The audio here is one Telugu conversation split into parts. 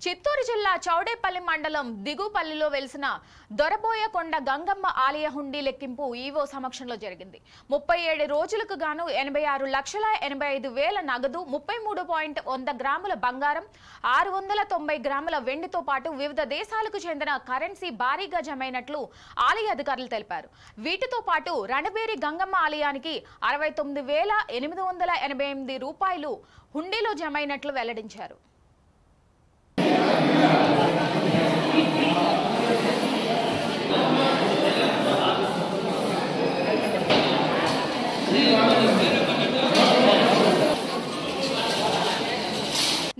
చిత్తూరు జిల్లా చౌడేపల్లి మండలం దిగుపల్లిలో వెలిసిన దొరబోయకొండ గంగమ్మ ఆలయ హుండీ లెక్కింపు ఈవో సమక్షంలో జరిగింది. 37 రోజులకు గాను 86,85,000 నగదు, 33.1 గ్రాముల బంగారం, 690 గ్రాముల వెండితో పాటు వివిధ దేశాలకు చెందిన కరెన్సీ భారీగా జమైనట్లు ఆలయ అధికారులు తెలిపారు. వీటితో పాటు రణబేరి గంగమ్మ ఆలయానికి 69,888 రూపాయలు హుండీలో జమైనట్లు వెల్లడించారు.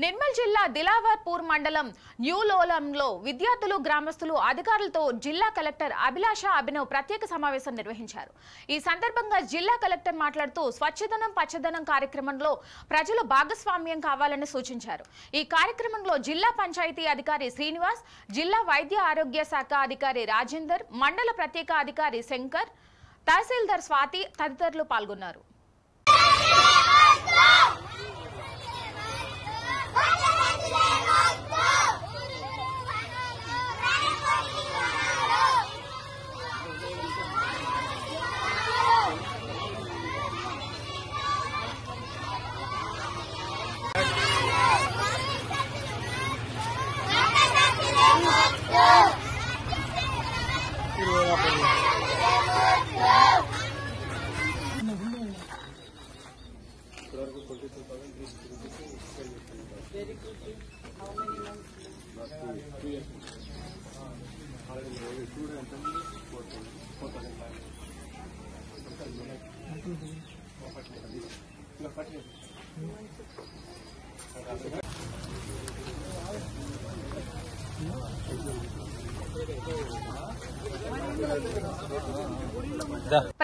నిర్మల్ జిల్లా దిలావర్పూర్ మండలం న్యూలోలంలో విద్యార్థులు, గ్రామస్తులు, అధికారులతో జిల్లా కలెక్టర్ అభిలాష అభినవ్ ప్రత్యేక సమావేశం నిర్వహించారు. ఈ సందర్భంగా జిల్లా కలెక్టర్ మాట్లాడుతూ స్వచ్ఛదనం పచ్చదనం కార్యక్రమంలో ప్రజలు భాగస్వామ్యం కావాలని సూచించారు. ఈ కార్యక్రమంలో జిల్లా పంచాయతీ అధికారి శ్రీనివాస్, జిల్లా వైద్య ఆరోగ్య శాఖ అధికారి రాజేందర్, మండల ప్రత్యేక అధికారి శంకర్, తహసీల్దార్ స్వాతి తదితరులు పాల్గొన్నారు.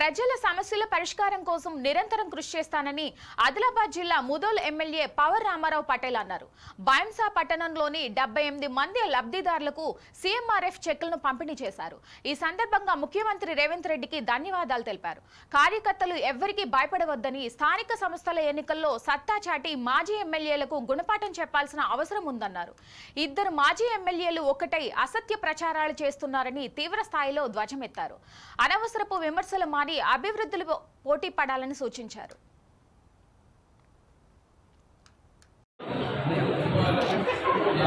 ప్రజల సమస్యల పరిష్కారం కోసం నిరంతరం కృషి చేస్తానని ఆదిలాబాద్ జిల్లా ముదోల్ ఎమ్మెల్యే పవర్ రామారావు పటేల్ అన్నారు. బైంసా పట్టణంలోని 78 మంది లబ్ధిదారులకు సీఎంఆర్ఎఫ్ చెక్కులను పంపిణీ చేశారు. ఈ సందర్భంగా ముఖ్యమంత్రి రేవంత్ రెడ్డికి ధన్యవాదాలు తెలిపారు. కార్యకర్తలు ఎవ్వరికీ భయపడవద్దని, స్థానిక సంస్థల ఎన్నికల్లో సత్తా చాటి మాజీ ఎమ్మెల్యేలకు గుణపాఠం చెప్పాల్సిన అవసరం ఉందన్నారు. ఇద్దరు మాజీ ఎమ్మెల్యేలు ఒకటై అసత్య ప్రచారాలు చేస్తున్నారని తీవ్ర స్థాయిలో ధ్వజమెత్తారు. అనవసరపు విమర్శలు మాని అభివృద్ధిలో పోటీ పడాలని సూచించారు.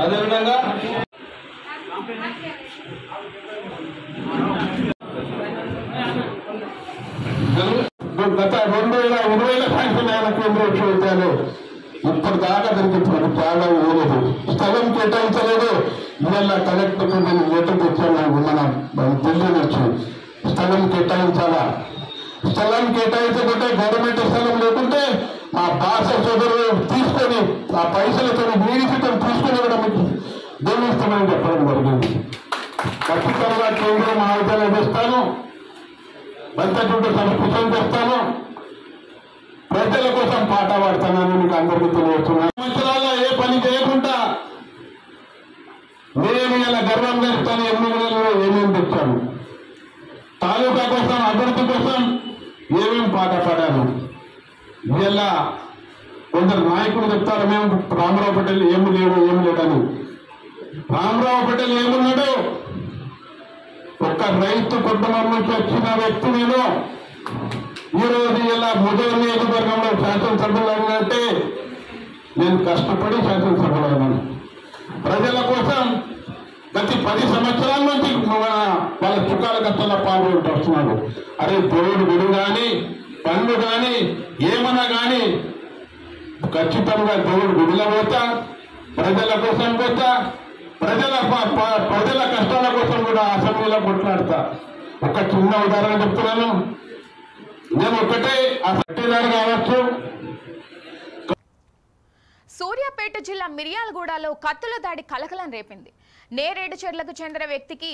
అదేవిధంగా గత 2020 సంఖ్యమైన కేంద్ర విశ్వవిద్యాలయం ఇప్పటిదాకా దానికి చాలా ఇవ్వలేదు, స్థలం కేటాయించలేదు. ఇవాళ కలెక్టర్ లెటర్ తెచ్చాను, మన ఢిల్లీ నుంచి స్థలం కేటాయించాలా. స్థలం కేటాయించకుంటే గవర్నమెంట్ స్థలం లేకుంటే ఆ భాష సోదరులు తీసుకొని ఆ పైసలతో వీడితో తీసుకొని కూడా మీకు దేవిస్తామని చెప్పడం జరిగింది. ఖచ్చితంగా కేంద్ర మహావిద్యాలయం చేస్తాను, బంతకుంటూ సంస్కృతం చేస్తాను, ప్రజల కోసం పాట పాడతానని మీకు అందరికీ తెలియజేస్తున్నాను. సంవత్సరాల్లో ఏ పని చేయకుండా నేను ఇలా గర్వం చేస్తాను. 8 నెలల్లో ఏమేమి తెచ్చాను, తాలూకా కోసం, అభివృద్ధి కోసం ఏమేమి పాట పాడాను. ఇలా కొందరు నాయకులు చెప్తారు మేము రామారావు పటేల్ ఏమి లేదని. రామారావు పటేల్ ఏమున్నాడు? ఒక రైతు కుటుంబం నుంచి వచ్చిన వ్యక్తి. నేను ఈరోజు ఇలా ముదోల్ నియోజకవర్గంలో శాసనసభ్యులైనంటే నేను కష్టపడి శాసనసభ్యులైనాను. ప్రజల కోసం గత 10 సంవత్సరాల నుంచి వాళ్ళ చుట్టాల కష్టంలో పాల్గొంటూ వస్తున్నాడు. అరే దేవుడు గుడి కానీ, పనులు కానీ, ఏమన్నా కానీ ఖచ్చితంగా దేవుడు గుడిలో పోతా, ప్రజల కోసం పోతా, ప్రజల కష్టాల కోసం కూడా అసెంబ్లీలో కొట్లాడతా. ఒక చిన్న ఉదాహరణ చెప్తున్నాను. నేను ఒకటే ఆ సత్యనారాయణ కావచ్చు. సూర్యాపేట జిల్లా మిర్యాలగూడలో కత్తుల దాడి కలకలం రేపింది. నేరేడు చెర్లకు చెందిన వ్యక్తికి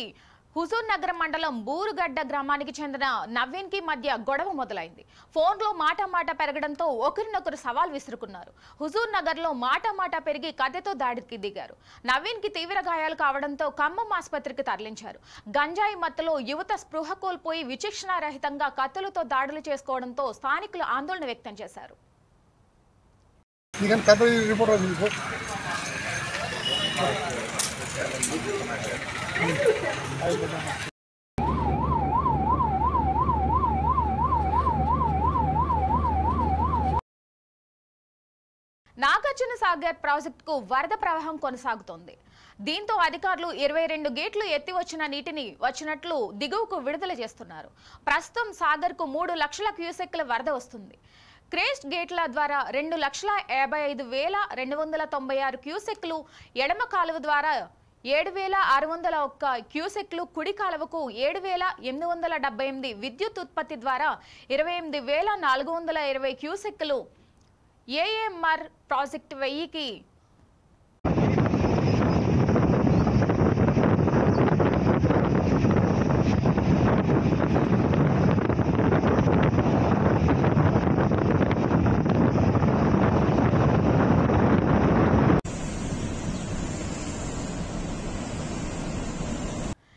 హుజూర్ నగర్ మండలం బూరుగడ్డ గ్రామానికి చెందిన నవీన్ కి మధ్య గొడవ మొదలైంది. ఫోన్లో మాట పెరగడంతో ఒకరినొకరు సవాల్ విసురుకున్నారు. హుజూర్ నగర్ లో మాట పెరిగి కత్తితో దాడికి దిగారు. నవీన్ కి తీవ్ర గాయాలు కావడంతో ఖమ్మం ఆసుపత్రికి తరలించారు. గంజాయి మత్తులో యువత స్పృహ కోల్పోయి విచక్షణారహితంగా కత్తులతో దాడులు చేసుకోవడంతో స్థానికులు ఆందోళన వ్యక్తం చేశారు. నాగార్జున సాగర్ ప్రాజెక్టుకు వరద ప్రవాహం కొనసాగుతోంది. దీంతో అధికారులు 22 గేట్లు ఎత్తి వచ్చిన నీటిని వచ్చినట్లు దిగువకు విడుదల చేస్తున్నారు. ప్రస్తుతం సాగర్కు 3 లక్షల క్యూసెక్ల వరద వస్తుంది. క్రేస్ట్ గేట్ల ద్వారా 2,55,296 క్యూసెక్లు, ఎడమ కాలువ ద్వారా 7,601 క్యూసెక్లు, కుడి కాలువకు 7,878, విద్యుత్ ఉత్పత్తి ద్వారా 28,420 క్యూసెక్లు, ఏఎంఆర్ ప్రాజెక్టు 1000కి